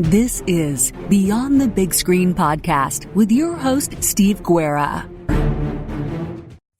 This is Beyond the Big Screen podcast with your host, Steve Guerra.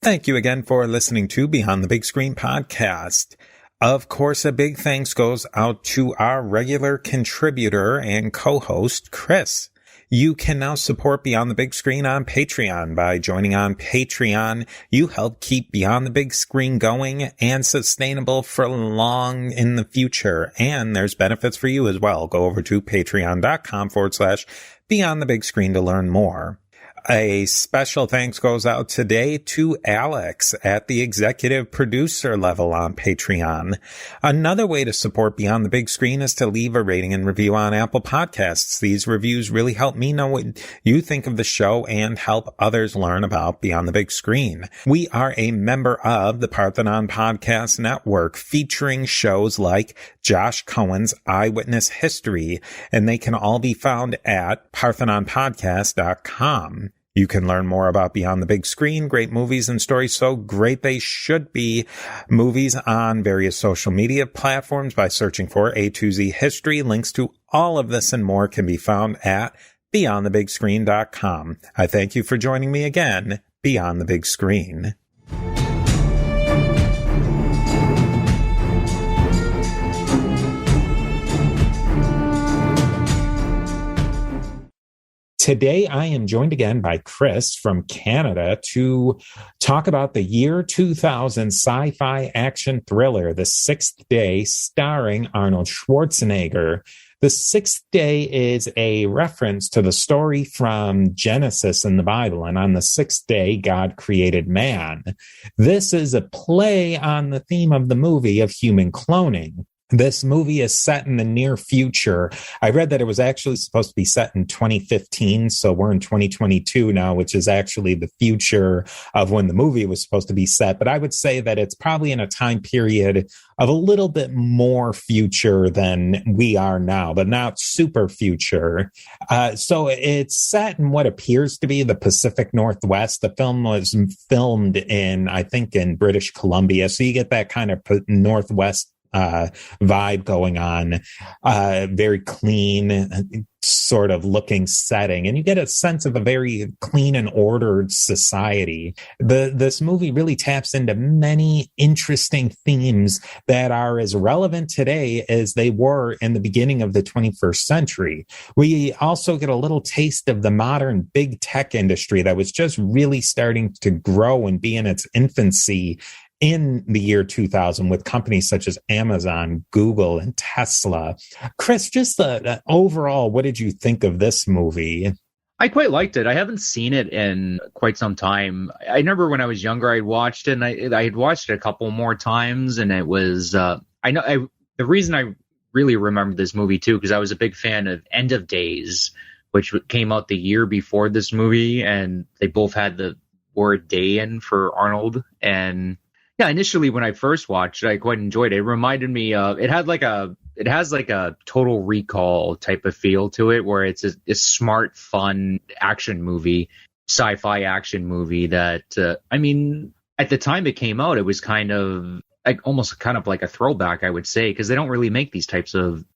Thank you again for listening to Beyond the Big Screen podcast. Of course, a big thanks goes out to our regular contributor and co-host, Chris. You can now support Beyond the Big Screen on Patreon. By joining on Patreon, you help keep Beyond the Big Screen going and sustainable for long in the future. And there's benefits for you as well. Go over to patreon.com/Beyond the Big Screen to learn more. A special thanks goes out today to Alex at the executive producer level on Patreon. Another way to support Beyond the Big Screen is to leave a rating and review on Apple Podcasts. These reviews really help me know what you think of the show and help others learn about Beyond the Big Screen. We are a member of the Parthenon Podcast Network, featuring shows like Josh Cohen's Eyewitness History, and they can all be found at parthenonpodcast.com. You can learn more about Beyond the Big Screen, great movies and stories so great they should be movies on various social media platforms by searching for A2Z History. Links to all of this and more can be found at beyondthebigscreen.com. I thank you for joining me again, Beyond the Big Screen. Today, I am joined again by Chris from Canada to talk about the year 2000 sci-fi action thriller, The Sixth Day, starring Arnold Schwarzenegger. The Sixth Day is a reference to the story from Genesis in the Bible, and on the sixth day, God created man. This is a play on the theme of the movie of human cloning. This movie is set in the near future. I read that it was actually supposed to be set in 2015, so we're in 2022 now, which is actually the future of when the movie was supposed to be set. But I would say that it's probably in a time period of a little bit more future than we are now, but not super future. So it's set in what appears to be the Pacific Northwest. The film was filmed in British Columbia, so you get that kind of Northwest vibe going on, very clean sort of looking setting, and you get a sense of a very clean and ordered society. This movie really taps into many interesting themes that are as relevant today as they were in the beginning of the 21st century. We also get a little taste of the modern big tech industry that was just really starting to grow and be in its infancy in the year 2000 with companies such as Amazon, Google, and Tesla. Chris, just overall, what did you think of this movie? I quite liked it. I haven't seen it in quite some time. I remember when I was younger, I watched it, and I had watched it a couple more times, and it was, the reason I really remember this movie too, because I was a big fan of End of Days, which came out the year before this movie, and they both had the word day in for Arnold. And yeah, initially when I first watched it, I quite enjoyed it. It reminded me of, it has like a Total Recall type of feel to it, where it's a smart, fun action movie, sci-fi action movie that, at the time it came out, it was kind of almost like a throwback, I would say, because they don't really make these types of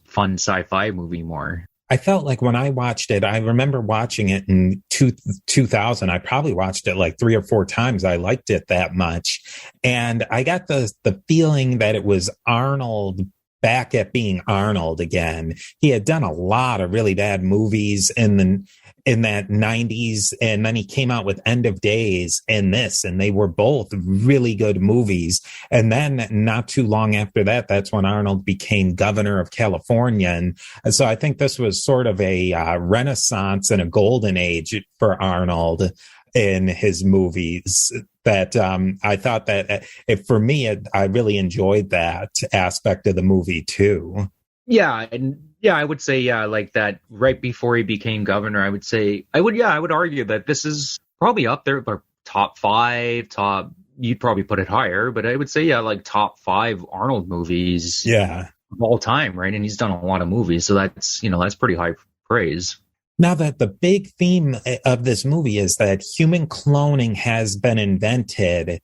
fun sci-fi movie more. I felt like when I watched it, I remember watching it in 2000. I probably watched it like 3 or 4 times. I liked it that much. And I got the feeling that it was Arnold back at being Arnold again. He had done a lot of really bad movies in that 90s, and then he came out with End of Days and this, and they were both really good movies. And then not too long after that, that's when Arnold became governor of California. And so I think this was sort of a renaissance and a golden age for Arnold in his movies that I thought that for me, I really enjoyed that aspect of the movie too. Yeah. And yeah, I would say, like that right before he became governor, I would argue that this is probably up there, but top 5, you'd probably put it higher, but I would say, like top 5 Arnold movies of all time, right? And he's done a lot of movies, so that's pretty high praise. Now that the big theme of this movie is that human cloning has been invented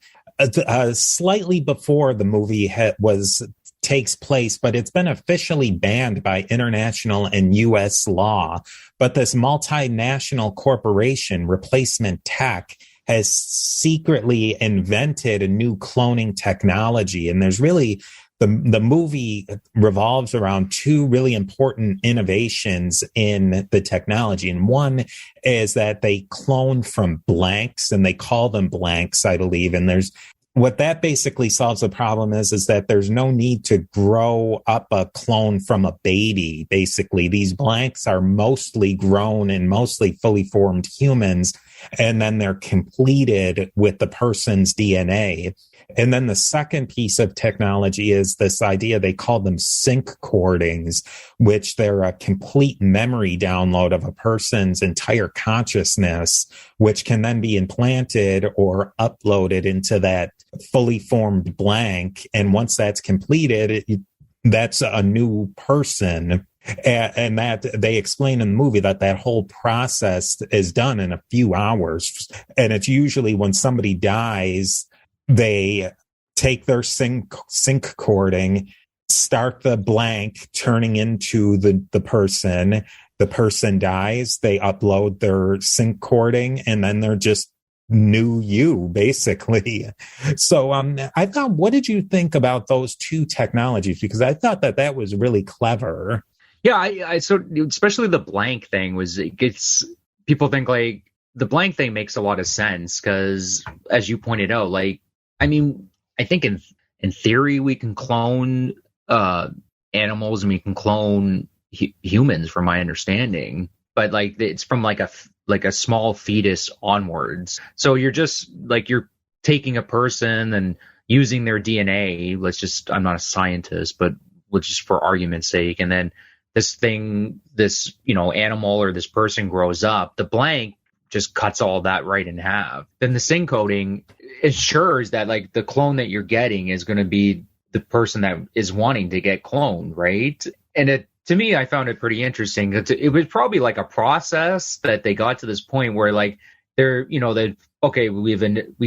slightly before the movie was takes place, but it's been officially banned by international and U.S. law. But this multinational corporation, Replacement Tech, has secretly invented a new cloning technology. And there's really the movie revolves around two really important innovations in the technology. And one is that they clone from blanks, and they call them blanks, I believe. And there's what that basically solves the problem is that there's no need to grow up a clone from a baby. Basically, these blanks are mostly grown and mostly fully formed humans, and then they're completed with the person's DNA. And then the second piece of technology is this idea, they call them sync cordings, which they're a complete memory download of a person's entire consciousness, which can then be implanted or uploaded into that fully formed blank. And once that's completed, that's a new person. And that they explain in the movie that whole process is done in a few hours. And it's usually when somebody dies, they take their sync cording, start the blank turning into the person. The person dies, they upload their sync cording, and then they're just new you, basically. So I thought, what did you think about those two technologies? Because I thought that was really clever. Yeah, I so especially the blank thing people think like the blank thing makes a lot of sense because, as you pointed out, like, I mean, I think in theory we can clone animals and we can clone humans, from my understanding, but like it's from like a small fetus onwards. So you're just like you're taking a person and using their DNA. I'm not a scientist, but just for argument's sake, and then this animal or this person grows up, the blank just cuts all that right in half. Then the sync coding ensures that like the clone that you're getting is going to be the person that is wanting to get cloned, right? And to me, I found it pretty interesting. It was probably like a process that they got to this point where like we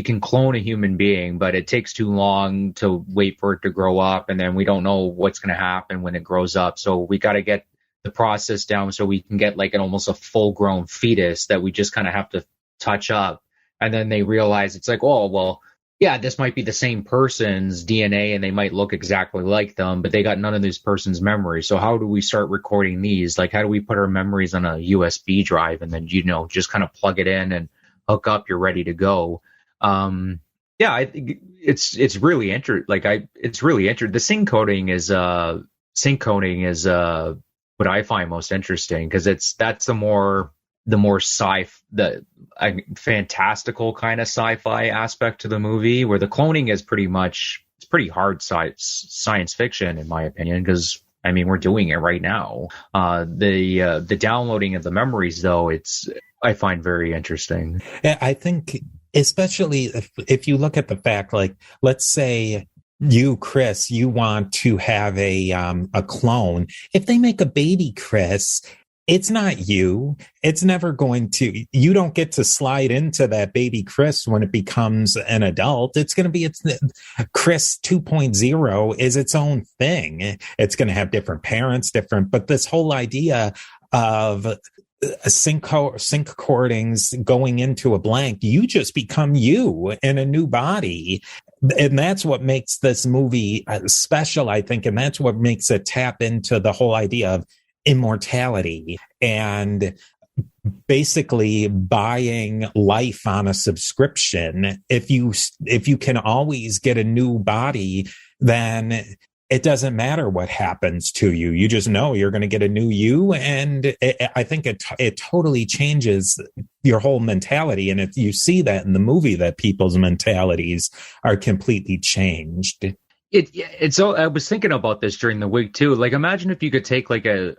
can clone a human being, but it takes too long to wait for it to grow up, and then we don't know what's going to happen when it grows up. So we got to get the process down so we can get like almost a full-grown fetus that we just kind of have to touch up. And then they realize it's like, oh, well, yeah, this might be the same person's DNA and they might look exactly like them, but they got none of this person's memory. So how do we start recording these? Like, how do we put our memories on a USB drive and then, just kind of plug it in and hook up, you're ready to go. I think it's really it's really interesting. The sync coding is what I find most interesting, because that's the more fantastical kind of sci-fi aspect to the movie, where the cloning is pretty hard science fiction, in my opinion, because I mean, we're doing it right now. The downloading of the memories, though, I find very interesting. I think, especially if you look at the fact, like, let's say you, Chris, you want to have a clone. If they make a baby Chris, it's not you. It's never going to, you don't get to slide into that baby Chris when it becomes an adult. It's going to be, Chris 2.0 is its own thing. It's going to have different parents, but this whole idea of sync cordings going into a blank, you just become you in a new body. And that's what makes this movie special, I think. And that's what makes it tap into the whole idea of immortality and basically buying life on a subscription. If you can always get a new body, then it doesn't matter what happens to you. You just know you're going to get a new you. And I think it totally changes your whole mentality. And if you see that in the movie, that people's mentalities are completely changed. I was thinking about this during the week too. Like, imagine if you could take like a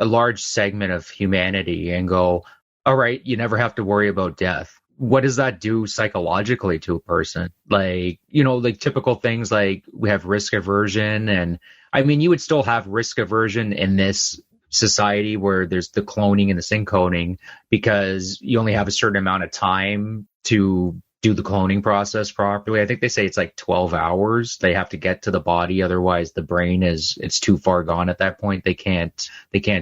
large segment of humanity and go, all right, you never have to worry about death. What does that do psychologically to a person? Like, like typical things like we have risk aversion. And I mean, you would still have risk aversion in this society where there's the cloning and the sync coding, because you only have a certain amount of time to do the cloning process properly. I think they say it's like 12 hours they have to get to the body, otherwise the brain it's too far gone at that point. They can't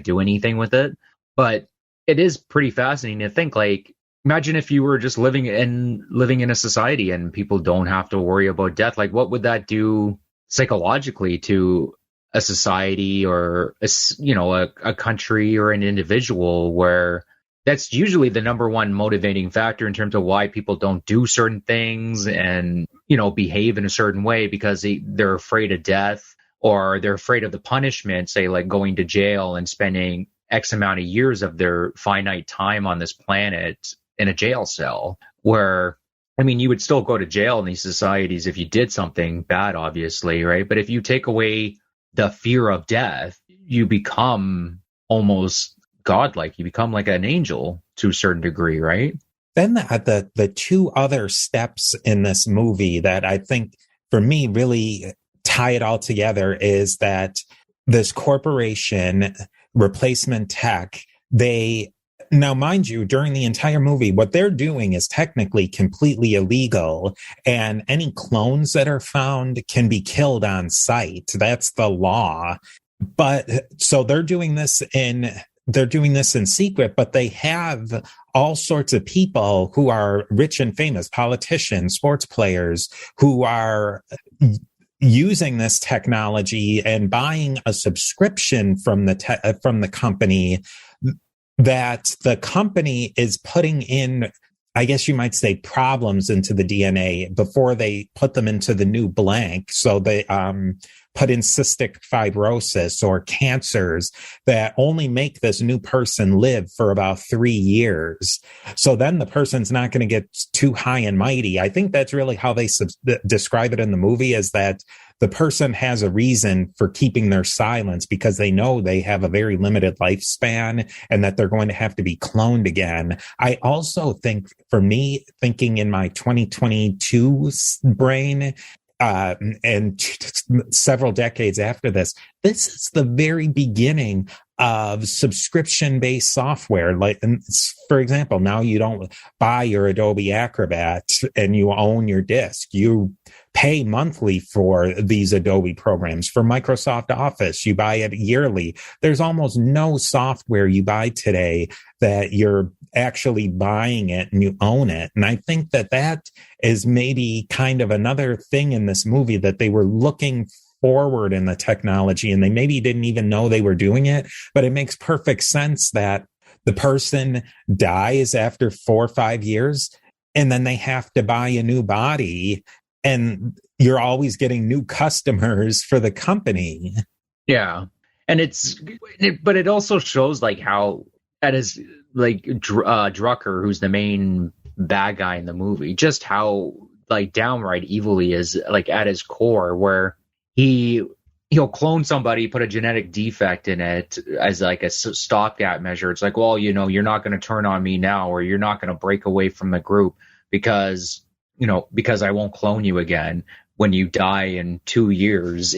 do anything with it. But it is pretty fascinating to think, like, imagine if you were just living in a society and people don't have to worry about death. Like, what would that do psychologically to a society or a country or an individual, where that's usually the number one motivating factor in terms of why people don't do certain things and, behave in a certain way, because they're afraid of death, or they're afraid of the punishment, say like going to jail and spending X amount of years of their finite time on this planet in a jail cell, where, I mean, you would still go to jail in these societies if you did something bad, obviously, right? But if you take away the fear of death, you become almost godlike. You become like an angel to a certain degree, right? Then the two other steps in this movie that I think, for me, really tie it all together is that this corporation, Replacement Tech, now, mind you, during the entire movie, what they're doing is technically completely illegal, and any clones that are found can be killed on sight. That's the law. But so they're doing this in secret, but they have all sorts of people who are rich and famous, politicians, sports players, who are using this technology and buying a subscription from the company, that the company is putting in, I guess you might say, problems into the DNA before they put them into the new blank. So they put in cystic fibrosis or cancers that only make this new person live for about 3 years. So then the person's not going to get too high and mighty. I think that's really how they describe it in the movie, is that the person has a reason for keeping their silence because they know they have a very limited lifespan and that they're going to have to be cloned again. I also think, for me, thinking in my 2022 brain, and several decades after this is the very beginning of subscription-based software. Like, for example, now you don't buy your Adobe Acrobat and you own your disk. You pay monthly for these Adobe programs. For Microsoft Office, you buy it yearly. There's almost no software you buy today that you're actually buying it and you own it. And I think that is maybe kind of another thing in this movie, that they were looking forward in the technology and they maybe didn't even know they were doing it. But it makes perfect sense that the person dies after 4 or 5 years and then they have to buy a new body, and you're always getting new customers for the company. Yeah. And but it also shows like how that is like Drucker, who's the main bad guy in the movie, just how like downright evil he is, like at his core, where he'll clone somebody, put a genetic defect in it as like a stopgap measure. It's like, well, you're not going to turn on me now, or you're not going to break away from the group because I won't clone you again when you die in 2 years.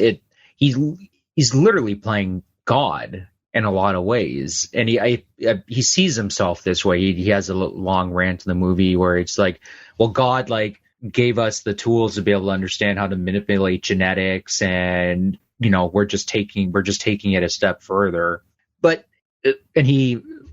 He's literally playing God in a lot of ways. And he sees himself this way. He has a long rant in the movie where it's like, well, God like gave us the tools to be able to understand how to manipulate genetics, and we're just taking it a step further. But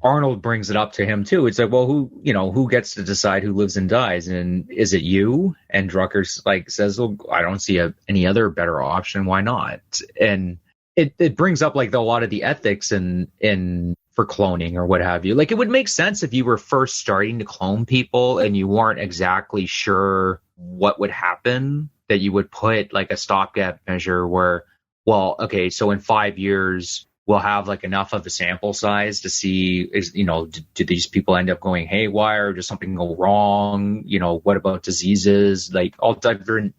Arnold brings it up to him too. It's like, well, who gets to decide who lives and dies, and is it you? And Drucker like says, well, I don't see any other better option. Why not? And it brings up like a lot of the ethics in for cloning or what have you. Like, it would make sense if you were first starting to clone people and you weren't exactly sure what would happen, that you would put like a stopgap measure where, well, okay, so in 5 years we'll have like enough of a sample size to see, do these people end up going haywire? Does something go wrong? What about diseases? Like all different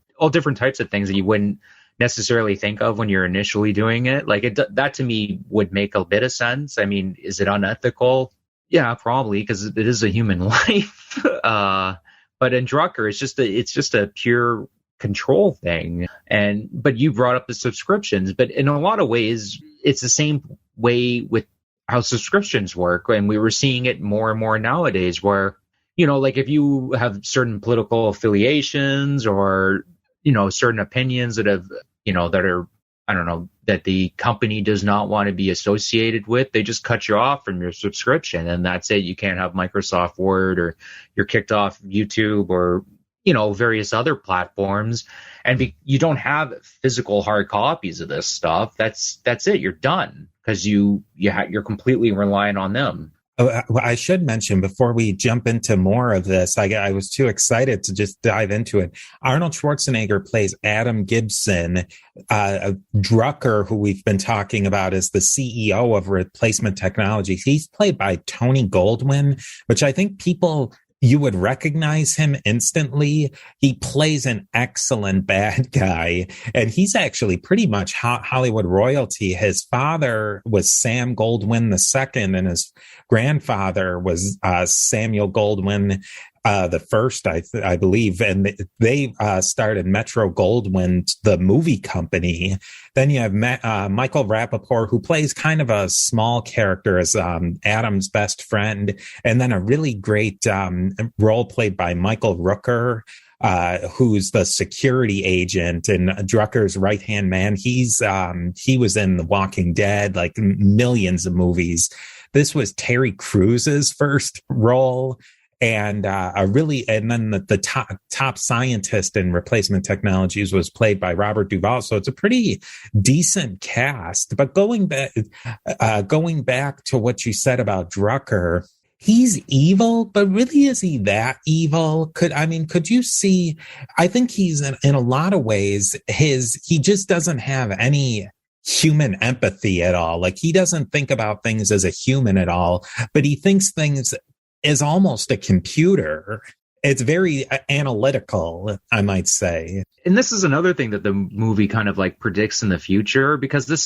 types of things that you wouldn't necessarily think of when you're initially doing it. Like that to me would make a bit of sense. I mean, is it unethical? Yeah, probably, because it is a human life. But in Drucker, it's just a pure control thing. But you brought up the subscriptions, but in a lot of ways, it's the same way with how subscriptions work. And we were seeing it more and more nowadays, where like if you have certain political affiliations or, certain opinions that have, that are, I don't know, that the company does not want to be associated with, they just cut you off from your subscription, and that's it. You can't have Microsoft Word, or you're kicked off YouTube, or, various other platforms. And you don't have physical hard copies of this stuff. That's it. You're done, because you're completely reliant on them. I should mention before we jump into more of this, I was too excited to just dive into it. Arnold Schwarzenegger plays Adam Gibson. Drucker, who we've been talking about, is the CEO of Replacement Technologies. He's played by Tony Goldwyn, which I think you would recognize him instantly. He plays an excellent bad guy, and he's actually pretty much Hollywood royalty. His father was Sam Goldwyn II, and his grandfather was Samuel Goldwyn the first, I believe, and they started Metro-Goldwyn, the movie company. Then you have Michael Rappaport, who plays kind of a small character as Adam's best friend, and then a really great role played by Michael Rooker, who's the security agent and Drucker's right-hand man. He was in The Walking Dead, like millions of movies. This was Terry Crews's first role. And then the top scientist in Replacement Technologies was played by Robert Duvall. So it's a pretty decent cast. But going back to what you said about Drucker, he's evil, but really, is he that evil? Could you see? I think he's in a lot of ways, he just doesn't have any human empathy at all. Like, he doesn't think about things as a human at all, but he thinks things is almost a computer. It's very analytical, I might say. And this is another thing that the movie kind of like predicts in the future, because the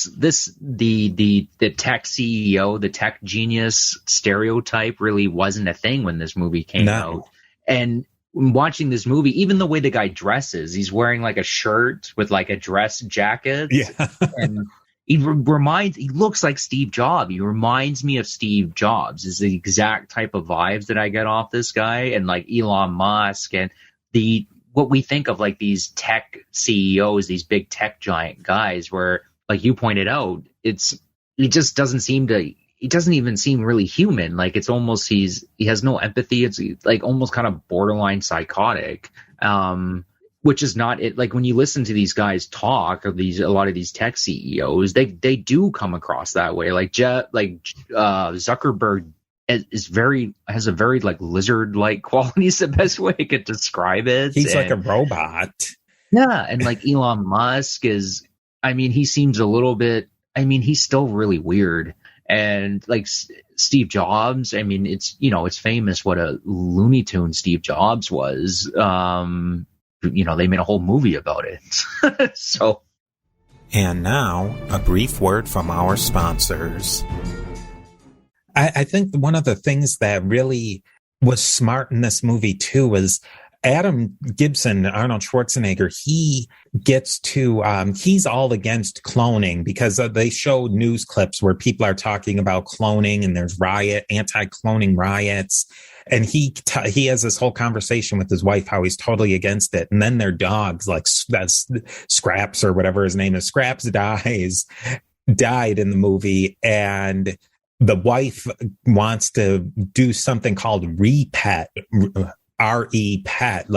tech CEO, the tech genius stereotype really wasn't a thing when this movie came out. And watching this movie, even the way the guy dresses, he's wearing like a shirt with like a dress jacket. Yeah. And he looks like Steve Jobs. He reminds me of Steve Jobs. Is the exact type of vibes that I get off this guy, and like Elon Musk, and what we think of like these tech CEOs, these big tech giant guys, where, like you pointed out, he doesn't even seem really human. Like, it's almost, he has no empathy. It's like almost kind of borderline psychotic. Which is not it. Like, when you listen to these guys talk, a lot of these tech CEOs, they do come across that way. Like Zuckerberg has a very like lizard-like quality. Is the best way I could describe it. He's like a robot. Yeah, and like Elon Musk he seems a little bit. He's still really weird. And like Steve Jobs, it's famous what a Looney Tune Steve Jobs was. They made a whole movie about it. So. And now, a brief word from our sponsors. I think one of the things that really was smart in this movie, too, was Adam Gibson, Arnold Schwarzenegger, he gets to, he's all against cloning, because they show news clips where people are talking about cloning, and there's anti-cloning riots. And he has this whole conversation with his wife, how he's totally against it. And then their dogs, like Scraps or whatever his name is, Scraps died in the movie. And the wife wants to do something called re-pet, R-E-pet,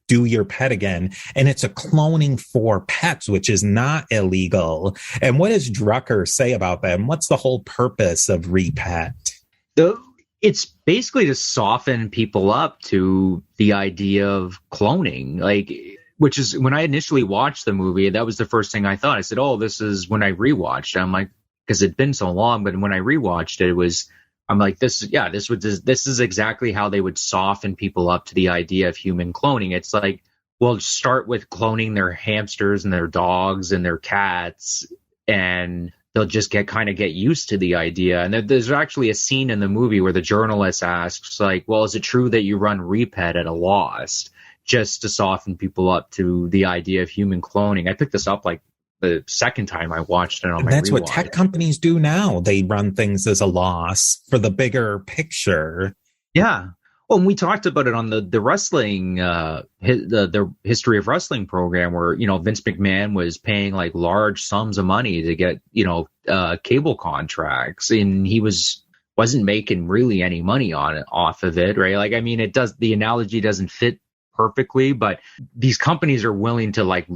do your pet again. And it's a cloning for pets, which is not illegal. And what does Drucker say about that? And what's the whole purpose of re-pet? It's basically to soften people up to the idea of cloning, which is when I initially watched the movie, that was the first thing I thought. I said, "Oh, this is," when I rewatched it, I'm like, because it'd been so long, but when I rewatched it, I'm like, this is exactly how they would soften people up to the idea of human cloning. It's like, well, start with cloning their hamsters and their dogs and their cats, and they'll just get used to the idea. And there's actually a scene in the movie where the journalist asks, like, well, is it true that you run re-pet at a loss, just to soften people up to the idea of human cloning? I picked this up like the second time I watched it on my That's rewatch. what tech companies do now. They run things as a loss for the bigger picture. Yeah. Oh, and we talked about it on the wrestling, the history of wrestling program where, Vince McMahon was paying like large sums of money to get, cable contracts, and he wasn't making really any money off of it, right? Like, I mean, the analogy doesn't fit perfectly, but these companies are willing to like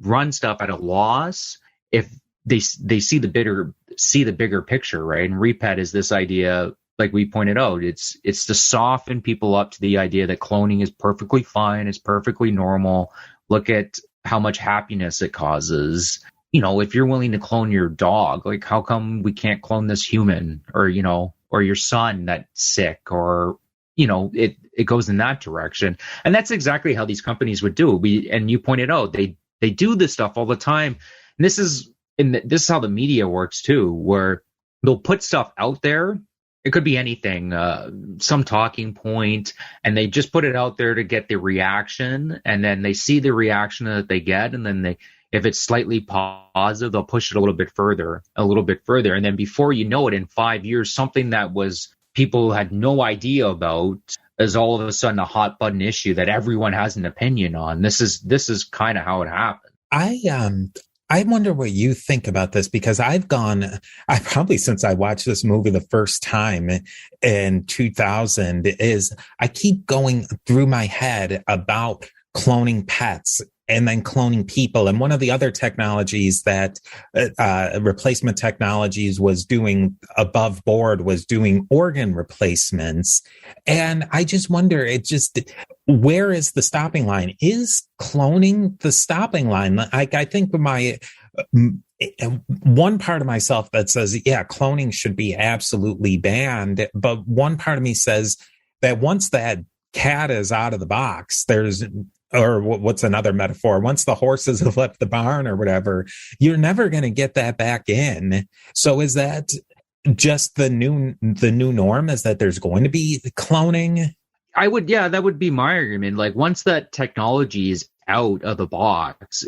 run stuff at a loss if they see the bigger picture, right? And Repet is this idea, like we pointed out, it's to soften people up to the idea that cloning is perfectly fine, it's perfectly normal. Look at how much happiness it causes. If you're willing to clone your dog, like how come we can't clone this human, or your son that's sick, or it goes in that direction. And that's exactly how these companies would do it. And you pointed out they do this stuff all the time. And this is how the media works too, where they'll put stuff out there. It could be anything, some talking point, and they just put it out there to get the reaction, and then they see the reaction that they get, and then if it's slightly positive, they'll push it a little bit further, and then before you know it, in 5 years, something that people had no idea about is all of a sudden a hot button issue that everyone has an opinion on. This is kind of how it happened. I wonder what you think about this, because I probably since I watched this movie the first time in 2000 I keep going through my head about cloning pets and then cloning people. And one of the other technologies that replacement technologies was doing above board was doing organ replacements. And I just wonder, where is the stopping line? Is cloning the stopping line? I think one part of myself that says, yeah, cloning should be absolutely banned. But one part of me says that once that cat is out of the box, or what's another metaphor? Once the horses have left the barn or whatever, you're never going to get that back in. So is that just the new norm, is that there's going to be cloning? That would be my argument. Like, once that technology is out of the box,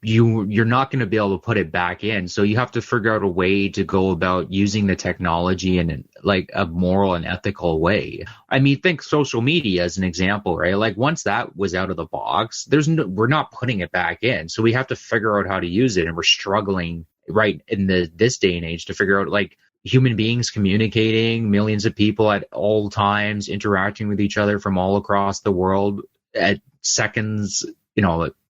you're not going to be able to put it back in. So you have to figure out a way to go about using the technology in like a moral and ethical way. I mean, think social media as an example, right? Like, once that was out of the box, we're not putting it back in. So we have to figure out how to use it, and we're struggling right in this day and age to figure out, like, human beings communicating, millions of people at all times interacting with each other from all across the world at seconds,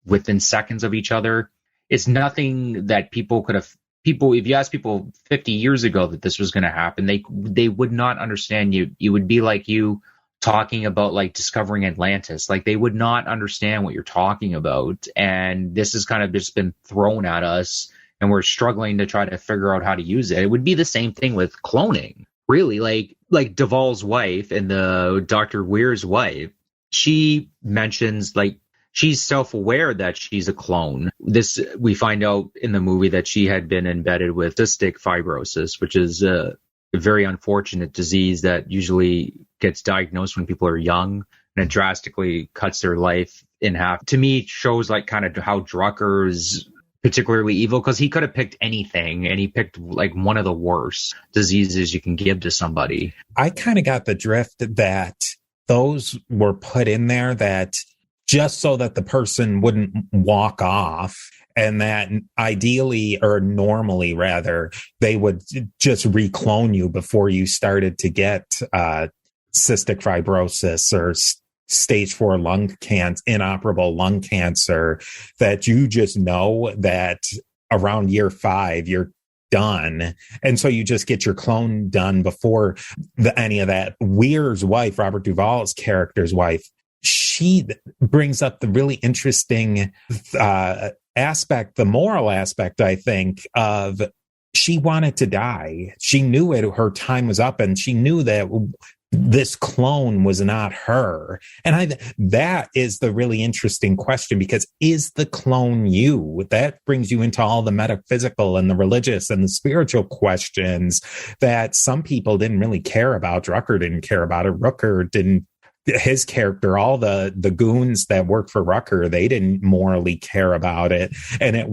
within seconds of each other. It's nothing that people could have. If you ask people 50 years ago that this was going to happen, they would not understand you. You would be like you talking about like discovering Atlantis. Like, they would not understand what you're talking about. And this has kind of just been thrown at us, and we're struggling to try to figure out how to use it. It would be the same thing with cloning, really. Like Duvall's wife and the Dr. Weir's wife, she mentions, like, she's self-aware that she's a clone. We find out in the movie that she had been embedded with cystic fibrosis, which is a very unfortunate disease that usually gets diagnosed when people are young, and it drastically cuts their life in half. To me, it shows like kind of how Drucker's particularly evil, because he could have picked anything, and he picked like one of the worst diseases you can give to somebody. I kind of got the drift that those were put in there that just so that the person wouldn't walk off, and that ideally, or normally rather, they would just reclone you before you started to get cystic fibrosis or stage 4 inoperable lung cancer, that you just know that around year 5, you're done. And so you just get your clone done before any of that. Weir's wife, Robert Duvall's character's wife, she brings up the really interesting aspect, the moral aspect, I think, of she wanted to die. She knew her time was up, and she knew that this clone was not her. And that is the really interesting question, because is the clone you? That brings you into all the metaphysical and the religious and the spiritual questions that some people didn't really care about. Drucker didn't care about it. Rooker didn't. His character, all the goons that work for Rucker, they didn't morally care about it. And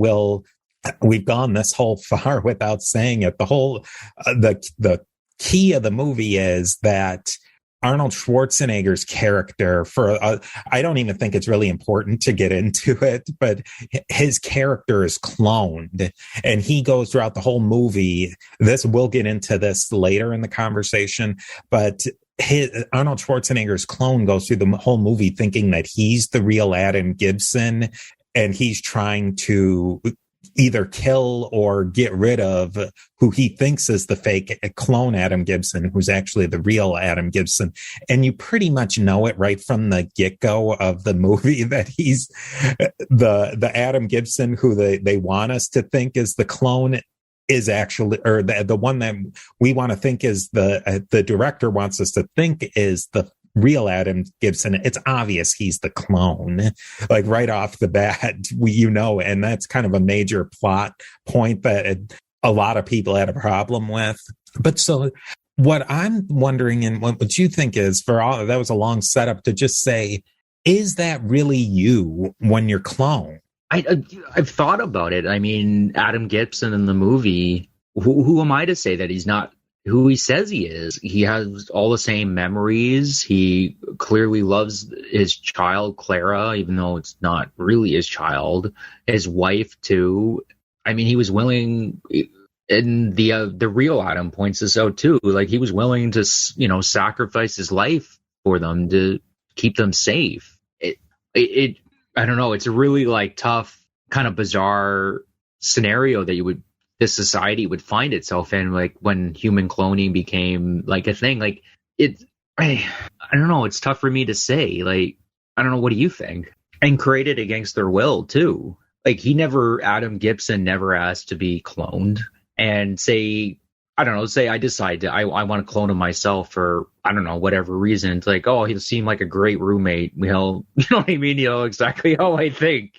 we've gone this whole far without saying it. The whole, the key of the movie is that Arnold Schwarzenegger's character I don't even think it's really important to get into it, but his character is cloned and he goes throughout the whole movie. We'll get into this later in the conversation, but Arnold Schwarzenegger's clone goes through the whole movie thinking that he's the real Adam Gibson and he's trying to either kill or get rid of who he thinks is the fake clone Adam Gibson, who's actually the real Adam Gibson. And you pretty much know it right from the get-go of the movie that he's the Adam Gibson who they want us to think is the clone is actually, or the one that we want to think is the director wants us to think is the real Adam Gibson. It's obvious he's the clone, like right off the bat, and that's kind of a major plot point that a lot of people had a problem with. But so what I'm wondering, and what you think is, that was a long setup to just say, is that really you when you're cloned? I've thought about it. I mean, Adam Gibson in the movie, who am I to say that he's not who he says he is? He has all the same memories. He clearly loves his child, Clara, even though it's not really his child. His wife, too. I mean, he was willing, and the real Adam points this out, too. Like, he was willing to, sacrifice his life for them to keep them safe. I don't know. It's a really, tough, kind of bizarre scenario that this society would find itself in, when human cloning became a thing. I don't know. It's tough for me to say. I don't know. What do you think? And created against their will too. Adam Gibson never asked to be cloned, and say I decide I want to clone him myself for, I don't know, whatever reason. It's he'll seem like a great roommate. He'll, you know what I mean? Exactly how I think,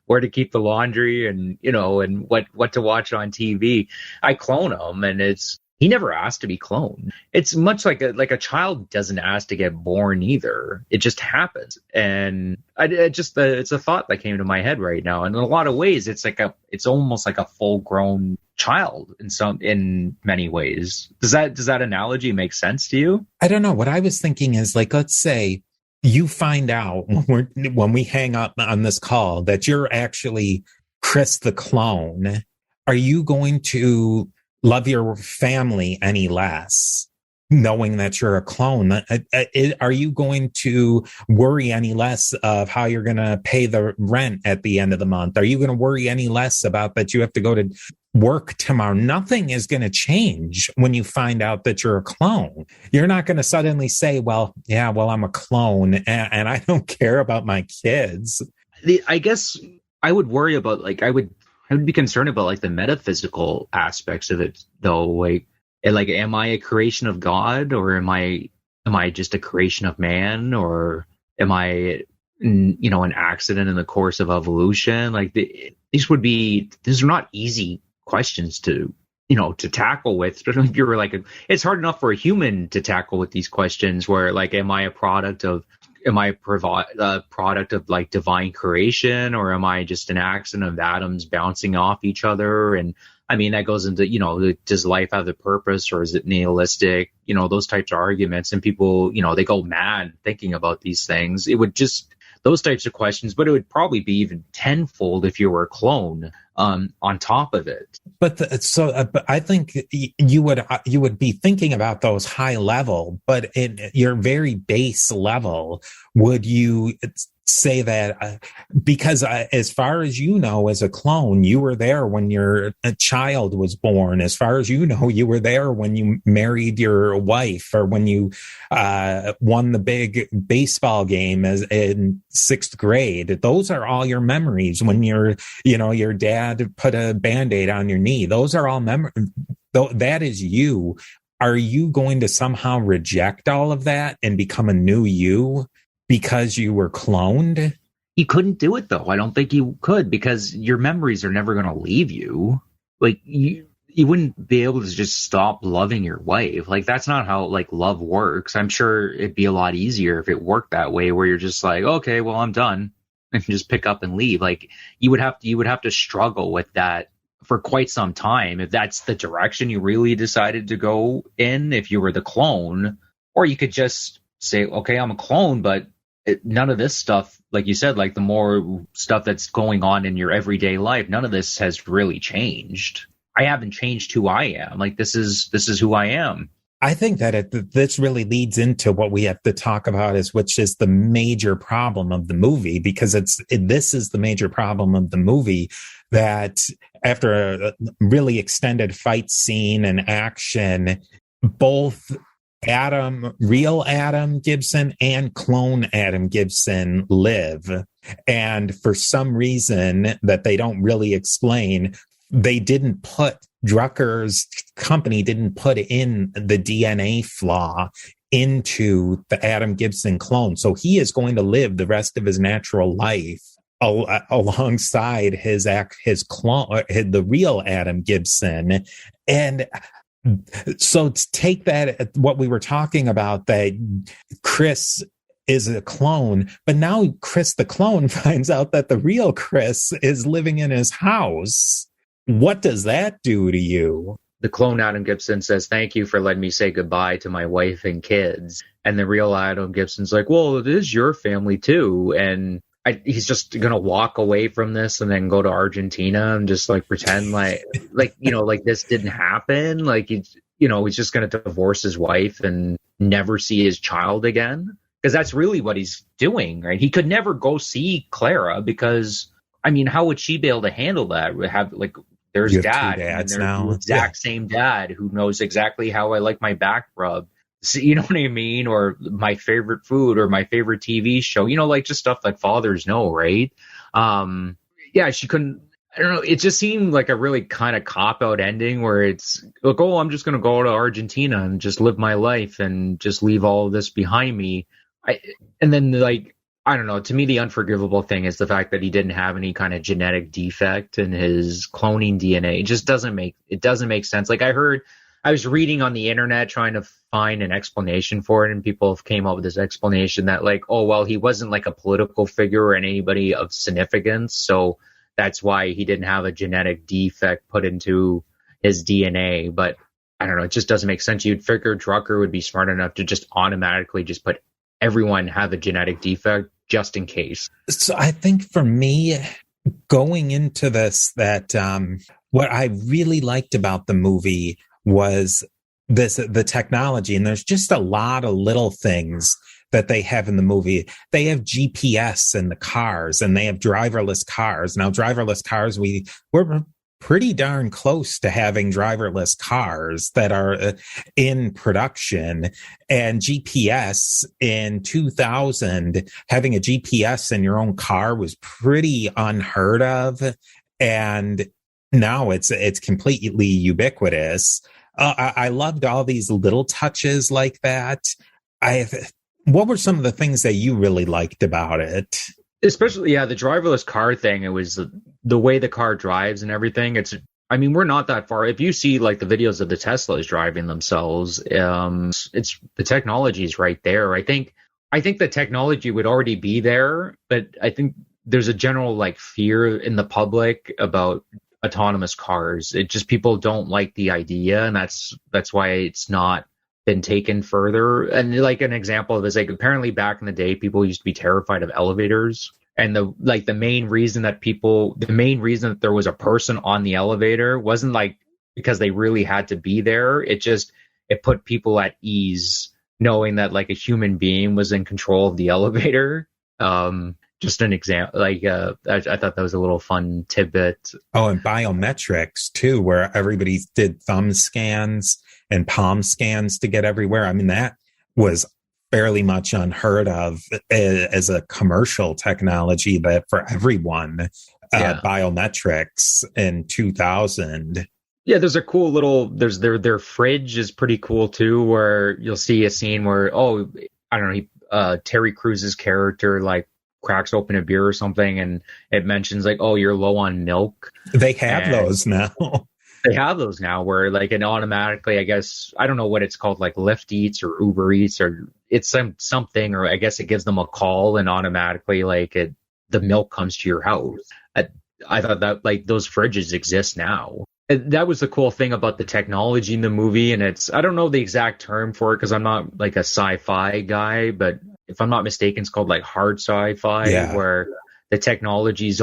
where to keep the laundry and, and what to watch on TV. I clone him, and he never asked to be cloned. It's much like a child doesn't ask to get born either. It just happens. And it's a thought that came to my head right now. And in a lot of ways, it's almost like a full grown child in many ways. Does that analogy make sense to you? I don't know. What I was thinking is, let's say you find out when we hang up on this call that you're actually Chris the clone. Are you going to love your family any less knowing that you're a clone? Are you going to worry any less of how you're going to pay the rent at the end of the month? Are you going to worry any less about that you have to go to work tomorrow? Nothing is going to change when you find out that you're a clone. You're not going to suddenly say, I'm a clone and I don't care about my kids. I guess I would worry about, I would be concerned about the metaphysical aspects of it, though. Am I a creation of God, or am I just a creation of man, or am I an accident in the course of evolution? These are not easy questions to tackle with. If you were it's hard enough for a human to tackle with these questions, where am I a product of divine creation, or am I just an accident of atoms bouncing off each other? And I mean, that goes into, does life have a purpose, or is it nihilistic? Those types of arguments, and people, they go mad thinking about these things. It would just, those types of questions, but it would probably be even tenfold if you were a clone on top of it. But I think you would be thinking about those high level, but in your very base level, would you say that because as far as you know, as a clone, you were there when your child was born. As far as you know, you were there when you married your wife, or when you won the big baseball game in 6th grade. Those are all your memories. When your dad put a Band-Aid on your knee, those are all memories. That is you. Are you going to somehow reject all of that and become a new you because you were cloned? You couldn't do it, though. I don't think you could, because your memories are never going to leave you. You wouldn't be able to just stop loving your wife. That's not how love works. I'm sure it'd be a lot easier if it worked that way, where you're just okay, well, I'm done, and just pick up and leave. You would have to struggle with that for quite some time if that's the direction you really decided to go in. If you were the clone, Or you could just say, okay, I'm a clone, but none of this stuff, like you said, like the more stuff that's going on in your everyday life, none of this has really changed. I haven't changed who I am. Like this is who I am. I think that this really leads into what we have to talk about, which is the major problem of the movie, because this is the major problem of the movie, that after a really extended fight scene and action, both real Adam Gibson and clone Adam Gibson live. And for some reason that they don't really explain, Drucker's company didn't put in the DNA flaw into the Adam Gibson clone. So he is going to live the rest of his natural life alongside his clone, the real Adam Gibson. And so to take that, what we were talking about, that Chris is a clone, but now Chris the clone finds out that the real Chris is living in his house. What does that do to you? The clone Adam Gibson says, thank you for letting me say goodbye to my wife and kids. And the real Adam Gibson's like, well, it is your family too. And he's just going to walk away from this and then go to Argentina and just like pretend like this didn't happen. Like, he's just going to divorce his wife and never see his child again. Because that's really what he's doing, right? He could never go see Clara because, I mean, how would she be able to handle that? There's dad, and there's now. The exact same dad who knows exactly how I like my back rubbed. So, you know what I mean? Or my favorite food or my favorite TV show, like just stuff that fathers know, right? She couldn't, I don't know. It just seemed like a really kind of cop-out ending where it's like, oh, I'm just going to go to Argentina and just live my life and just leave all of this behind me. I don't know. To me, the unforgivable thing is the fact that he didn't have any kind of genetic defect in his cloning DNA. It just doesn't make sense. Like I was reading on the internet trying to find an explanation for it, and people came up with this explanation that like, oh, well, he wasn't like a political figure or anybody of significance, so that's why he didn't have a genetic defect put into his DNA. But I don't know. It just doesn't make sense. You'd figure Drucker would be smart enough to just automatically just put everyone have a genetic defect just in case. So I think for me, going into this, that what I really liked about the movie was the technology. And there's just a lot of little things that they have in the movie. They have GPS in the cars, and they have driverless cars. Now, driverless cars, we're pretty darn close to having driverless cars that are in production. And GPS in 2000, having a GPS in your own car was pretty unheard of. And now it's completely ubiquitous. I loved all these little touches like that. What were some of the things that you really liked about it? Especially, the driverless car thing. It was the way the car drives and everything. We're not that far. If you see like the videos of the Teslas driving themselves, it's the technology is right there. I think the technology would already be there, but I think there's a general like fear in the public about autonomous cars. It just, people don't like the idea, and that's why it's not been taken further. And like an example of this, like apparently back in the day, people used to be terrified of elevators. And the main reason that there was a person on the elevator wasn't like because they really had to be there. It put people at ease knowing that like a human being was in control of the elevator. Just an example, I thought that was a little fun tidbit. Oh, and biometrics too, where everybody did thumb scans and palm scans to get everywhere. I mean, that was fairly much unheard of as a commercial technology, but for everyone, biometrics in 2000. Yeah, there's a cool little, their fridge is pretty cool too, where you'll see a scene where, Terry Crews's character like cracks open a beer or something, and it mentions like, oh, you're low on milk. They have those now. They have those now where like it automatically, I guess, I don't know what it's called, like Lyft Eats or Uber Eats, or it's something, or I guess it gives them a call and automatically like the milk comes to your house. I thought that like those fridges exist now. that was the cool thing about the technology in the movie. And I don't know the exact term for it because I'm not like a sci-fi guy, but if I'm not mistaken, it's called like hard sci-fi, where the technology's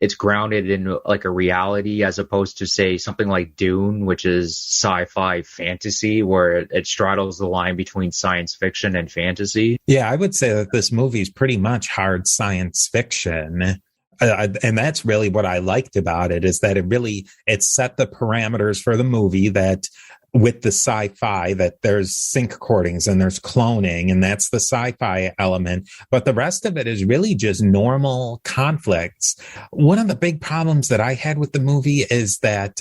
it's grounded in like a reality, as opposed to say something like Dune, which is sci-fi fantasy, where it straddles the line between science fiction and fantasy. Yeah, I would say that this movie is pretty much hard science fiction. And that's really what I liked about it, is that it set the parameters for the movie, that with the sci-fi, that there's sync recordings and there's cloning, and that's the sci-fi element. But the rest of it is really just normal conflicts. One of the big problems that I had with the movie is that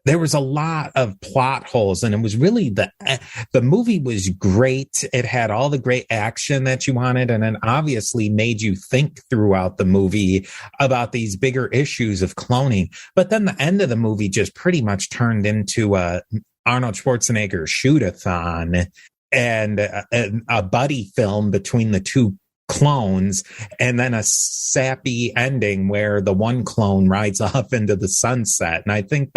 there was a lot of plot holes, and it was really the movie was great. It had all the great action that you wanted, and it obviously made you think throughout the movie about these bigger issues of cloning. But then the end of the movie just pretty much turned into Arnold Schwarzenegger shoot-a-thon and a buddy film between the two clones, and then a sappy ending where the one clone rides off into the sunset. And I think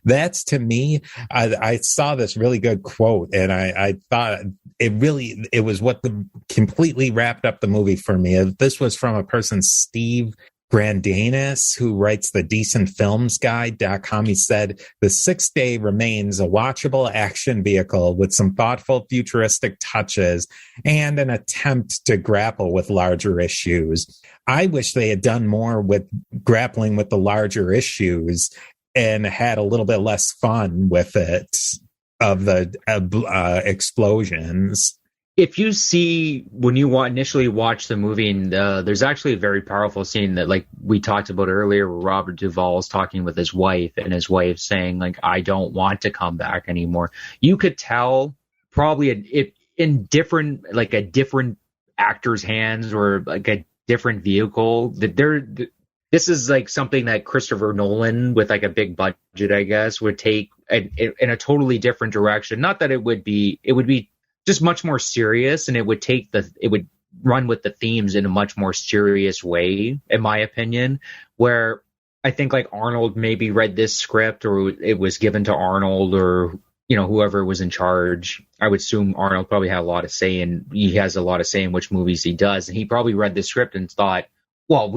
that's, to me, I saw this really good quote, and I thought it was what completely wrapped up the movie for me. This was from a person, Steve Grandanis, who writes the decentfilmsguide.com. He said, "The Sixth Day remains a watchable action vehicle with some thoughtful futuristic touches and an attempt to grapple with larger issues." I wish they had done more with grappling with the larger issues and had a little bit less fun with it, of the explosions. If you see, when you initially watch the movie, and there's actually a very powerful scene that, like we talked about earlier, where Robert Duvall's talking with his wife, and his wife saying, like, "I don't want to come back anymore." You could tell probably in different actor's hands, or like a different vehicle, that this is like something that Christopher Nolan, with like a big budget, I guess, would take in a totally different direction. Not that it would be just much more serious, and it would run with the themes in a much more serious way, in my opinion, where I think like Arnold maybe read this script, or it was given to Arnold, or, you know, whoever was in charge. I would assume Arnold probably had a lot of say, and he has a lot of say in which movies he does. And he probably read this script and thought, well,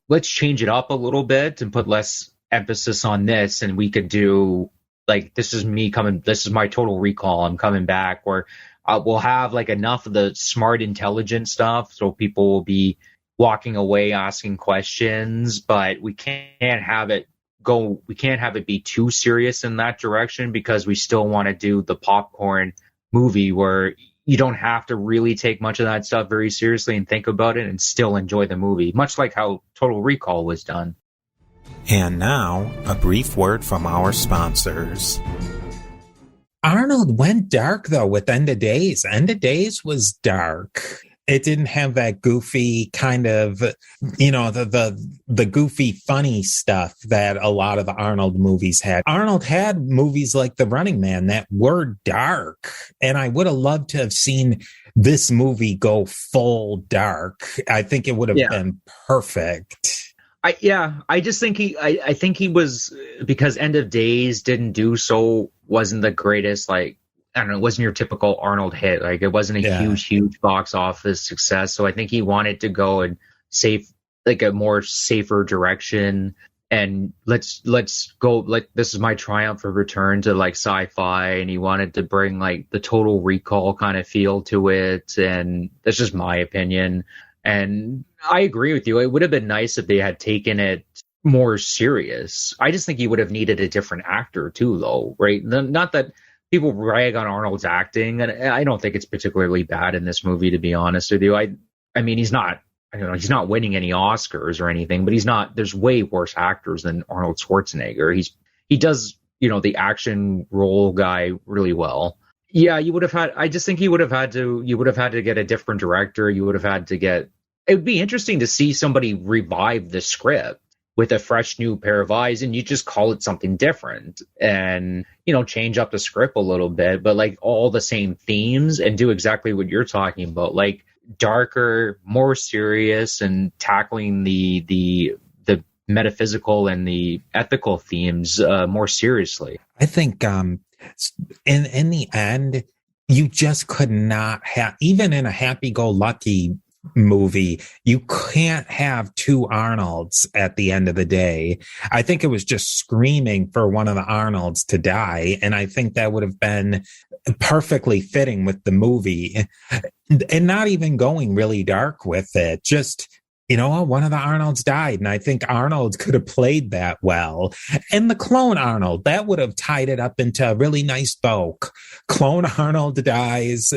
let's change it up a little bit and put less emphasis on this. And we could do like, this is my Total Recall. I'm coming back, where we'll have like enough of the smart, intelligent stuff, so people will be walking away asking questions, but we can't have it be too serious in that direction, because we still want to do the popcorn movie where you don't have to really take much of that stuff very seriously and think about it and still enjoy the movie, much like how Total Recall was done. And now, a brief word from our sponsors. Arnold went dark, though, with End of Days. End of Days was dark. It didn't have that goofy kind of, you know, the goofy, funny stuff that a lot of the Arnold movies had. Arnold had movies like The Running Man that were dark, and I would have loved to have seen this movie go full dark. I think it would have been perfect. I just think I think he was, because End of Days wasn't the greatest, like, I don't know, it wasn't your typical Arnold hit. Like, it wasn't a huge box office success. So I think he wanted to go and a more safer direction. And let's go, like, this is my triumphant return to like sci-fi. And he wanted to bring like the Total Recall kind of feel to it. And that's just my opinion. And I agree with you. It would have been nice if they had taken it more serious. I just think he would have needed a different actor too, though, right? Not that people rag on Arnold's acting, and I don't think it's particularly bad in this movie, to be honest with you. I mean, he's not winning any Oscars or anything, but there's way worse actors than Arnold Schwarzenegger. He does, you know, the action role guy really well. Yeah, I just think you would have had to get a different director. You would have had to it would be interesting to see somebody revive the script with a fresh new pair of eyes, and you just call it something different and, you know, change up the script a little bit, but like all the same themes, and do exactly what you're talking about, like darker, more serious, and tackling the metaphysical and the ethical themes more seriously. I think in the end, you just could not have, even in a happy-go-lucky movie, you can't have two Arnolds at the end of the day. I think it was just screaming for one of the Arnolds to die, and I think that would have been perfectly fitting with the movie, and not even going really dark with it. Just, one of the Arnolds died, and I think Arnold could have played that well. And the clone Arnold, that would have tied it up into a really nice bow. Clone Arnold dies,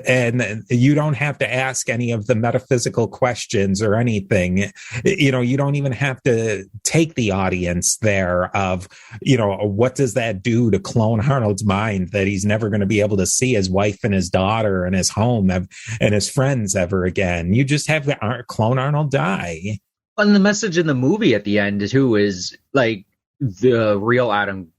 and you don't have to ask any of the metaphysical questions or anything. You don't even have to take the audience there of, what does that do to Clone Arnold's mind that he's never going to be able to see his wife and his daughter and his home and his friends ever again. You just have the Clone Arnold die. And the message in the movie at the end too is like the real Adam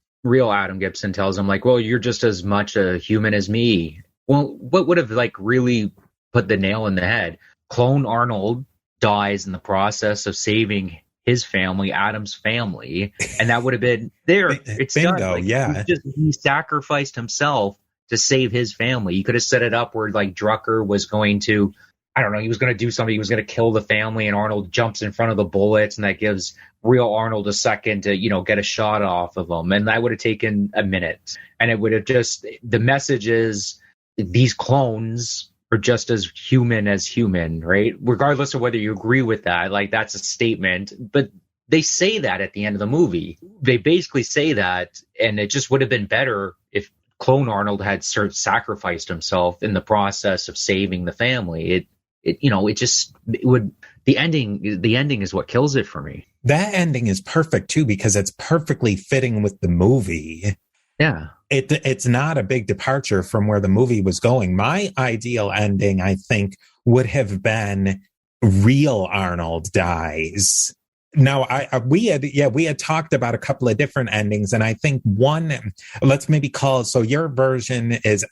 Gibson tells him, like, well, you're just as much a human as me. Well, what would have really put the nail in the head? Clone Arnold dies in the process of saving his family, Adam's family, and that would have been there. It's bingo, done. yeah. He sacrificed himself to save his family. You could have set it up where like Drucker was going to, I don't know, he was going to do something. He was going to kill the family, and Arnold jumps in front of the bullets, and that gives real Arnold a second to, get a shot off of him, and that would have taken a minute, and it would have just, the message is, these clones are just as human, right? Regardless of whether you agree with that, like that's a statement, but they say that at the end of the movie. They basically say that, and it just would have been better if Clone Arnold had sacrificed himself in the process of saving the family. The ending is what kills it for me. That ending is perfect too, because it's perfectly fitting with the movie. Yeah. It's not a big departure from where the movie was going. My ideal ending, I think, would have been real Arnold dies. Now, we had talked about a couple of different endings, and I think one, let's maybe call it, so your version is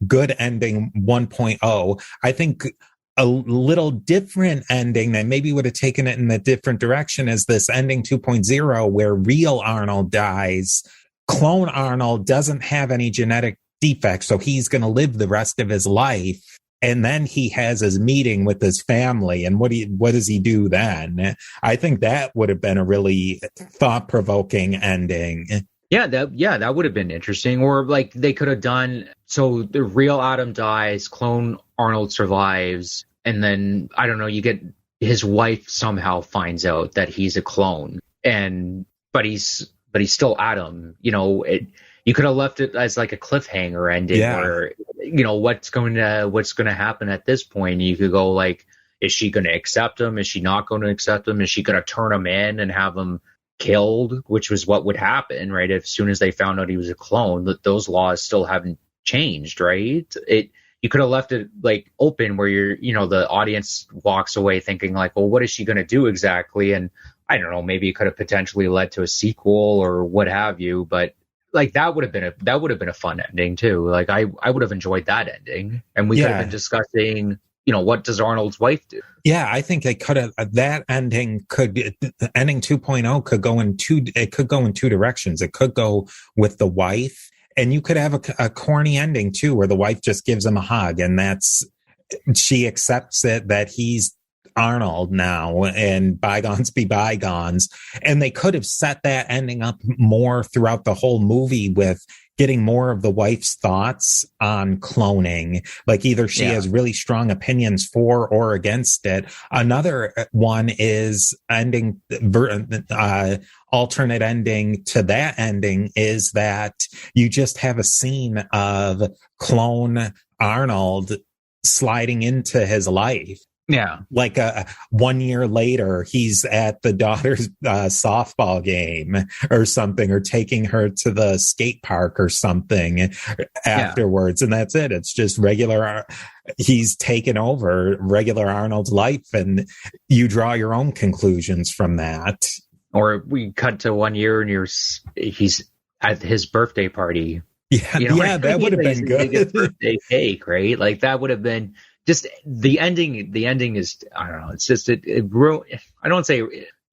good ending 1.0. I think a little different ending that maybe would have taken it in a different direction is this ending 2.0, where real Arnold dies. Clone Arnold doesn't have any genetic defects, so he's going to live the rest of his life. And then he has his meeting with his family. And what does he do then? I think that would have been a really thought-provoking ending. Yeah, that would have been interesting. Or like they could have done, so the real Adam dies, Clone Arnold survives, and then, I don't know, you get his wife somehow finds out that he's a clone, but he's still Adam. You could have left it as like a cliffhanger ending, where, what's going to happen at this point. You could go like, is she going to accept him? Is she not going to accept him? Is she going to turn him in and have him killed? Which was what would happen, right? As soon as they found out he was a clone, that those laws still haven't changed, right? You could have left it like open where the audience walks away thinking like, well, what is she going to do exactly? And I don't know, maybe it could have potentially led to a sequel or what have you, but like that would have been a fun ending too. Like I would have enjoyed that ending, and we could have been discussing, what does Arnold's wife do? Yeah, I think they could have, that ending 2.0 could go in two directions. It could go with the wife, and you could have a corny ending too, where the wife just gives him a hug, and she accepts it that he's Arnold now, and bygones be bygones. And they could have set that ending up more throughout the whole movie with getting more of the wife's thoughts on cloning. Like either she has really strong opinions for or against it. Another one is alternate ending to that ending is that you just have a scene of clone Arnold sliding into his life. Yeah. Like 1 year later, he's at the daughter's softball game or something, or taking her to the skate park or something afterwards. And that's it. It's just he's taken over regular Arnold's life, and you draw your own conclusions from that. Or we cut to 1 year and he's at his birthday party. Yeah, that would have been good. His birthday cake, right? Like that would have been just the ending is, I don't know. It's just, I don't say,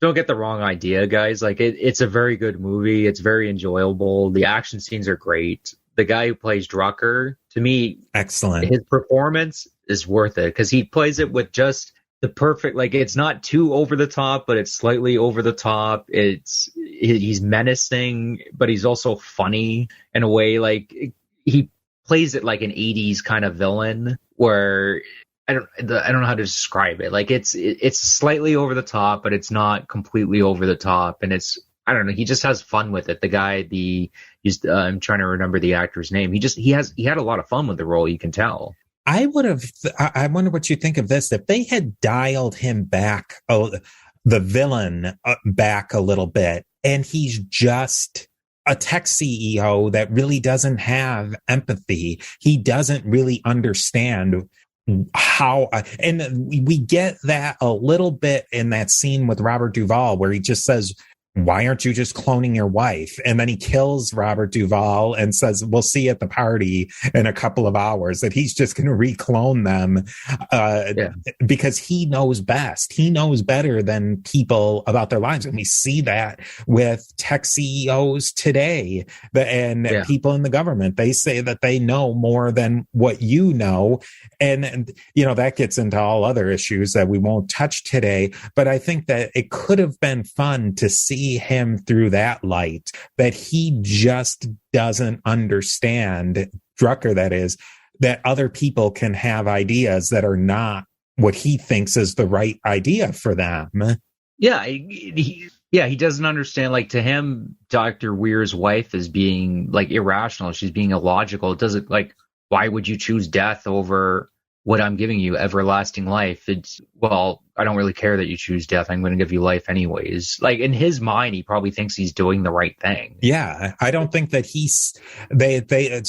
don't get the wrong idea, guys. Like it's a very good movie. It's very enjoyable. The action scenes are great. The guy who plays Drucker, to me, excellent. His performance is worth it because he plays it with just the perfect, like it's not too over the top, but it's slightly over the top. He's menacing, but he's also funny in a way. Like he plays it like an 80s kind of villain where I don't know how to describe it. Like it's slightly over the top, but it's not completely over the top. And I don't know. He just has fun with it. The guy, I'm trying to remember the actor's name. He had a lot of fun with the role. You can tell. I wonder what you think of this. If they had dialed him back, the villain back a little bit, and he's just a tech CEO that really doesn't have empathy. He doesn't really understand how, and we get that a little bit in that scene with Robert Duvall where he just says, why aren't you just cloning your wife? And then he kills Robert Duvall and says, we'll see at the party in a couple of hours, that he's just going to reclone them because he knows best. He knows better than people about their lives. And we see that with tech CEOs today and people in the government. They say that they know more than what you know. And, you know, that gets into all other issues that we won't touch today. But I think that it could have been fun to see him through that light, that he just doesn't understand, Drucker that is, that other people can have ideas that are not what he thinks is the right idea for them. Yeah, he doesn't understand. Like to him, Dr. Weir's wife is being like irrational. She's being illogical. It doesn't, like, why would you choose death over what I'm giving you, everlasting life? I don't really care that you choose death. I'm going to give you life anyways. Like in his mind, he probably thinks he's doing the right thing. Yeah, I don't think that they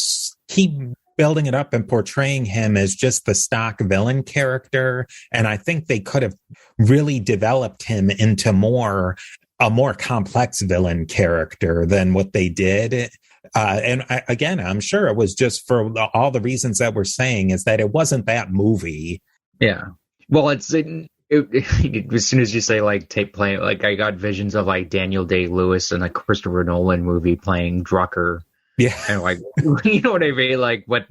keep building it up and portraying him as just the stock villain character. And I think they could have really developed him into a more complex villain character than what they did. Again, I'm sure it was just for all the reasons that we're saying, is that it wasn't that movie. Yeah. Well, as soon as you say like playing, like I got visions of like Daniel Day-Lewis in a Christopher Nolan movie playing Drucker. Yeah. And like, you know what I mean? Like what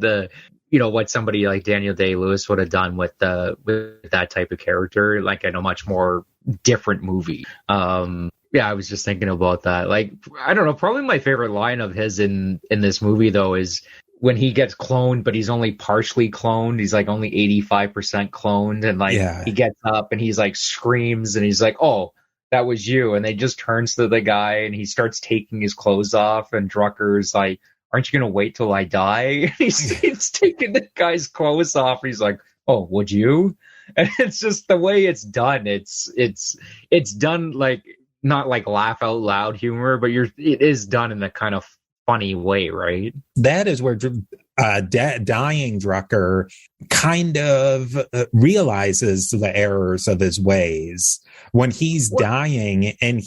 somebody like Daniel Day-Lewis would have done with that type of character, like in a much more different movie. Yeah, I was just thinking about that. Like, I don't know, probably my favorite line of his in this movie, though, is when he gets cloned, but he's only partially cloned. He's like only 85% cloned. And like he gets up and he's like screams and he's like, oh, that was you. And they just turns to the guy and he starts taking his clothes off. And Drucker's like, aren't you going to wait till I die? He's taking the guy's clothes off. And he's like, oh, would you? And it's just the way it's done. It's done like, not like laugh out loud humor, but it is done in a kind of funny way, right? That is where dying Drucker kind of realizes the errors of his ways when he's dying, and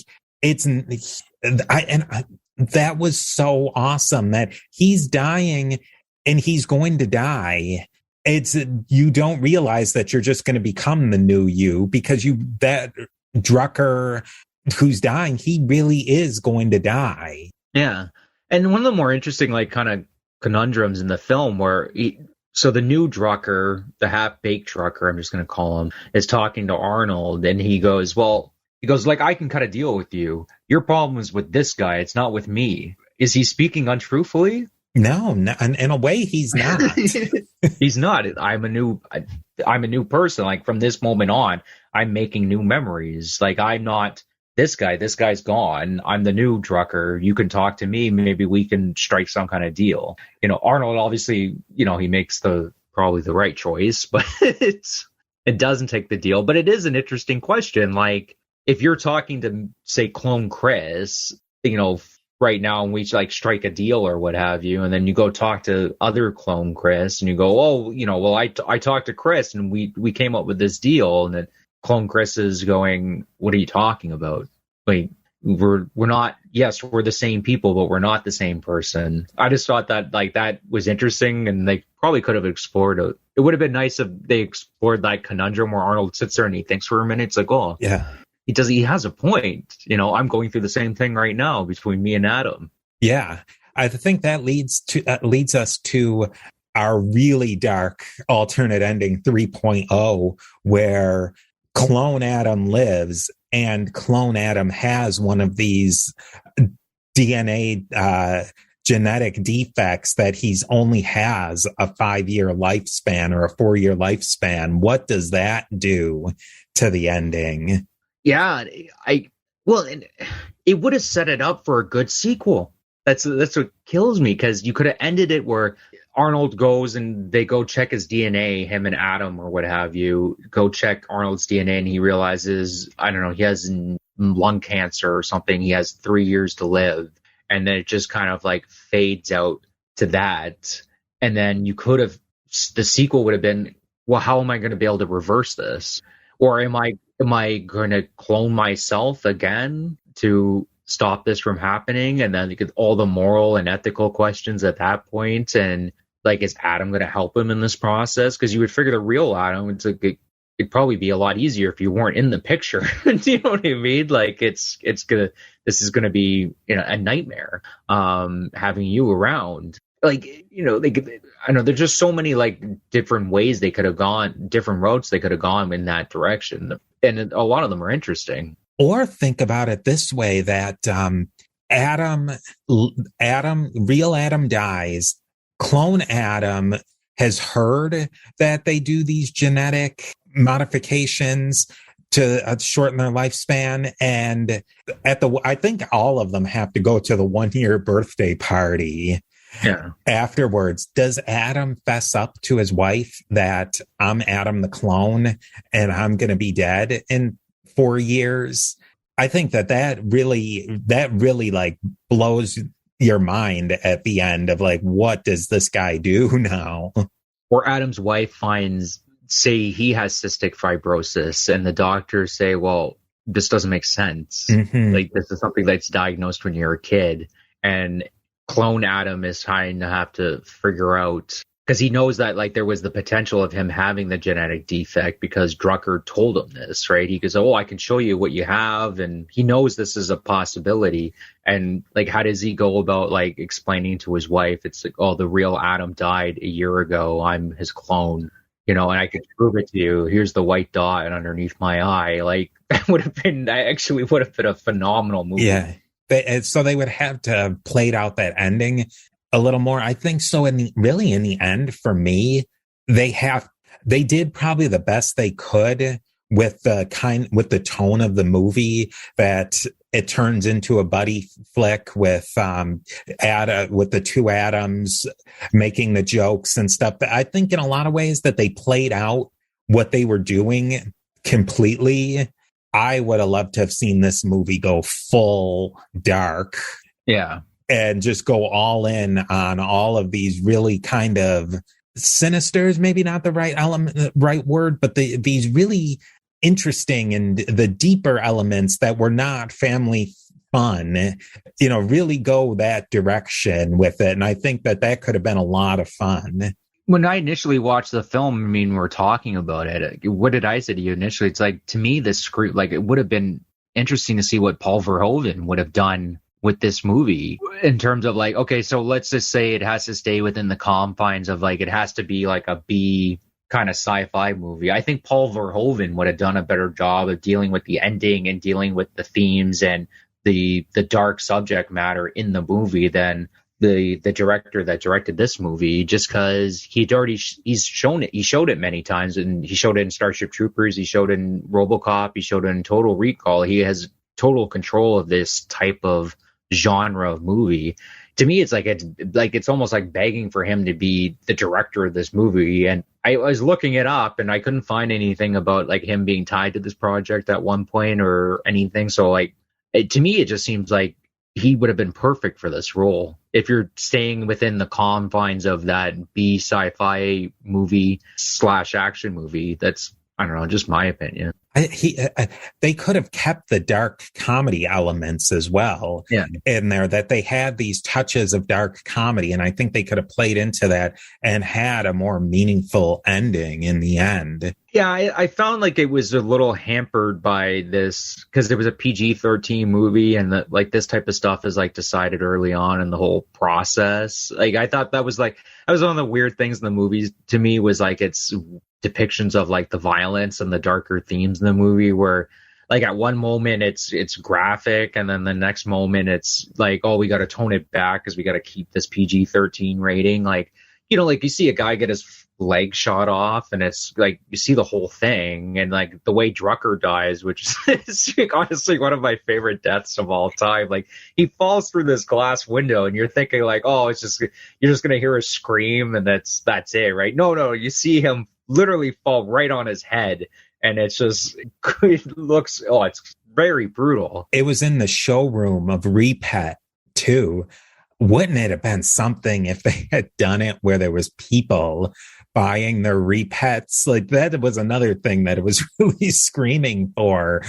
that was so awesome that he's dying and he's going to die. You don't realize that you're just going to become the new you, because that Drucker who's dying, he really is going to die. Yeah. And one of the more interesting, like, kind of conundrums in the film where so the new Drucker, the half-baked Drucker, I'm just going to call him, is talking to Arnold, and he goes, like, I can cut a deal with you. Your problem is with this guy. It's not with me. Is he speaking untruthfully? No, in a way, he's not. He's not. I'm a new person. Like, from this moment on, I'm making new memories. Like, I'm not this guy. This guy's gone. I'm the new Drucker. You can talk to me. Maybe we can strike some kind of deal. You know, Arnold, obviously, you know, he makes probably the right choice, but it doesn't take the deal. But it is an interesting question. Like, if you're talking to, say, Clone Chris, you know, right now, and we like strike a deal or what have you, and then you go talk to other Clone Chris and you go, oh, you know, well, I talked to Chris and we came up with this deal, and then Clone Chris is going, what are you talking about? Like, we're not, yes, we're the same people, but we're not the same person. I just thought that like that was interesting, and they probably could have explored it. It would have been nice if they explored that conundrum where Arnold sits there and he thinks for a minute. It's like, oh, yeah, he has a point. I'm going through the same thing right now between me and Adam. Yeah, I think that leads us to our really dark alternate ending 3.0, where Clone Adam lives, and Clone Adam has one of these DNA genetic defects that he's only has a 5-year lifespan or a 4-year lifespan. What does that do to the ending? Yeah, it would have set it up for a good sequel. That's what kills me, because you could have ended it where Arnold goes and they go check his DNA, him and Adam or what have you, go check Arnold's DNA, and he realizes, I don't know, he has lung cancer or something. He has 3 years to live. And then it just kind of like fades out to that. And then the sequel would have been, well, how am I going to be able to reverse this? Or am I going to clone myself again to stop this from happening? And then you get all the moral and ethical questions at that point. And like, is Adam going to help him in this process? Because you would figure the real Adam, it'd probably be a lot easier if you weren't in the picture. Do you know what I mean? Like, this is gonna be a nightmare having you around. Like, I know there's just so many like different ways they could have gone, different routes they could have gone in that direction, and a lot of them are interesting. Or think about it this way, that real Adam dies. Clone Adam has heard that they do these genetic modifications to shorten their lifespan. And I think all of them have to go to the 1-year birthday party. Yeah. Afterwards, does Adam fess up to his wife that I'm Adam the clone and I'm going to be dead in 4 years? I think that really like blows your mind at the end of like, what does this guy do now? Or Adam's wife say he has cystic fibrosis, and the doctors say, well, this doesn't make sense. Mm-hmm. Like, this is something that's diagnosed when you're a kid. And Clone Adam is trying to have to figure out, because he knows that like there was the potential of him having the genetic defect because Drucker told him this, right? He goes, oh, I can show you what you have. And he knows this is a possibility. And like, how does he go about like explaining to his wife? It's like, oh, the real Adam died a year ago. I'm his clone, and I could prove it to you. Here's the white dot underneath my eye. Like, that would have been a phenomenal movie. Yeah. So they would have to have played out that ending a little more. I think so. In the end, for me, they did probably the best they could with the tone of the movie, that it turns into a buddy flick with the two Adams making the jokes and stuff. I think in a lot of ways that they played out what they were doing completely. I would have loved to have seen this movie go full dark. Yeah. And just go all in on all of these really kind of sinister, is maybe not the right word, but these really interesting and the deeper elements that were not family fun, really go that direction with it. And I think that could have been a lot of fun. When I initially watched the film, we were talking about it. What did I say to you initially? It's like, to me, this script, like, it would have been interesting to see what Paul Verhoeven would have done with this movie, in terms of like, okay, so let's just say it has to stay within the confines of like, it has to be like a B kind of sci-fi movie. I think Paul Verhoeven would have done a better job of dealing with the ending and dealing with the themes and the dark subject matter in the movie than the director that directed this movie, just because he's shown it. He showed it many times, and he showed it in Starship Troopers. He showed it in RoboCop. He showed it in Total Recall. He has total control of this type of genre of movie. To me, it's almost like begging for him to be the director of this movie. And I was looking it up, and I couldn't find anything about like him being tied to this project at one point or anything. So like, to me, it just seems like he would have been perfect for this role. If you're staying within the confines of that B sci-fi movie / action movie, that's, I don't know, just my opinion. They could have kept the dark comedy elements as well in there, that they had these touches of dark comedy. And I think they could have played into that and had a more meaningful ending in the end. Yeah, I found like it was a little hampered by this because it was a PG-13 movie, and this type of stuff is like decided early on in the whole process. Like I thought that was one of the weird things in the movies to me, was like its depictions of like the violence and the darker themes in the movie, where like at one moment it's graphic, and then the next moment it's like, oh, we got to tone it back because we got to keep this PG-13 rating. Like, you know, like you see a guy get his leg shot off, and it's like you see the whole thing, and like the way Drucker dies, which is honestly one of my favorite deaths of all time. Like he falls through this glass window, and you're thinking like, oh, you're just gonna hear a scream, and that's it, right? No, you see him literally fall right on his head, and it's just it's very brutal. It was in the showroom of Repet too. Wouldn't it have been something if they had done it where there was people buying their repets? Like that was another thing that it was really screaming for,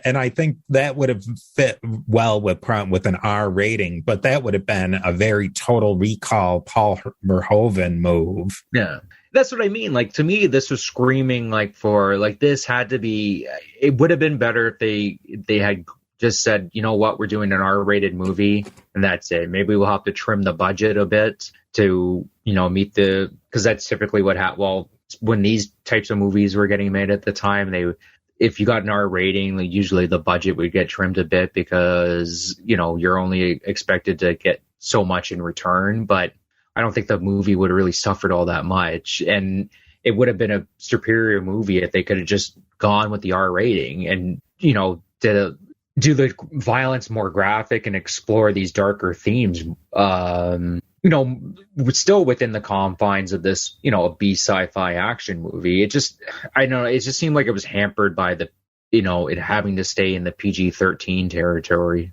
and I think that would have fit well with an R rating, but that would have been a very Total Recall Paul Verhoeven move. Yeah. That's what I mean. Like, to me, this was screaming like for, like, this had to be, it would have been better if they had just said, you know what, we're doing an R-rated movie, and that's it. Maybe we'll have to trim the budget a bit to, you know, meet because that's typically what happened. Well, when these types of movies were getting made at the time, if you got an R rating, like, usually the budget would get trimmed a bit because, you know, you're only expected to get so much in return. But I don't think the movie would have really suffered all that much. And it would have been a superior movie if they could have just gone with the R rating and, you know, do the violence more graphic and explore these darker themes, you know, still within the confines of this, you know, a B sci-fi action movie. It just seemed like it was hampered by it having to stay in the PG-13 territory.